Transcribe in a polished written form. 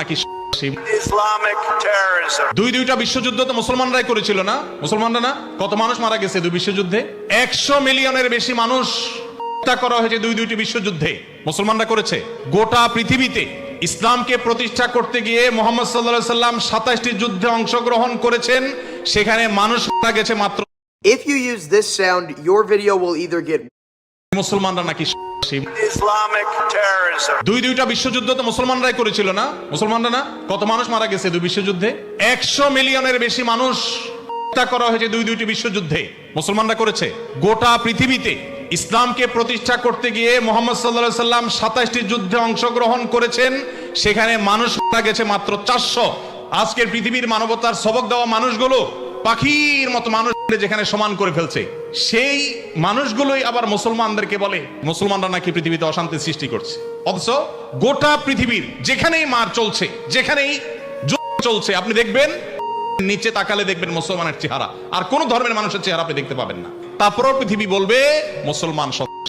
নাকি দুইটা বিশ্বযুদ্ধ তো মুসলমানরাই করেছিল না? মুসলমানরা না? কত মানুষ মারা গেছে দুই বিশ্বযুদ্ধে? 100 মিলিয়নের বেশি মানুষ হত্যা করা হয়েছে দুইটি বিশ্বযুদ্ধে। মুসলমানরা করেছে। গোটা পৃথিবীতে ইসলামকে প্রতিষ্ঠা করতে গিয়ে মুহাম্মদ সাল্লাল্লাহু আলাইহি সাল্লাম 27টি যুদ্ধে অংশগ্রহণ করেছেন, সেখানে মানুষ মারা গেছে মাত্র। If you use this sound, your video will either get মুসলমানরা নাকি দুইটা বিশ্বযুদ্ধ তো মুসলমানরাই করেছিল না? মুসলমানরা না? কত মানুষ মারা গেছে দুই বিশ্বযুদ্ধে? 100 মিলিয়নের বেশি মানুষ হত্যা করা হয়েছে দুইটি বিশ্বযুদ্ধে। মুসলমানরা করেছে। গোটা পৃথিবীতে ইসলামকে প্রতিষ্ঠা করতে গিয়ে মুহাম্মদ সাল্লাল্লাহু আলাইহি সাল্লাম 27টি যুদ্ধে অংশগ্রহণ করেছেন, সেখানে মানুষ মারা গেছে মাত্র 400। আজকের পৃথিবীর মানবতার সবক দেওয়া মানুষগুলো পাখির মতো মানুষ যেখানে সমান করে ফেলছে, সেই মানুষগুলোই আবার মুসলমানদেরকে বলে মুসলমানরা নাকি পৃথিবীতে অশান্তি সৃষ্টি করছে। অথচ গোটা পৃথিবীর যেখানেই মার চলছে, যেখানেই যুদ্ধ চলছে, আপনি দেখবেন নিচে তাকালে দেখবেন মুসলমানের চেহারা, আর কোন ধর্মের মানুষের চেহারা আপনি দেখতে পাবেন না। তারপরও পৃথিবী বলবে মুসলমান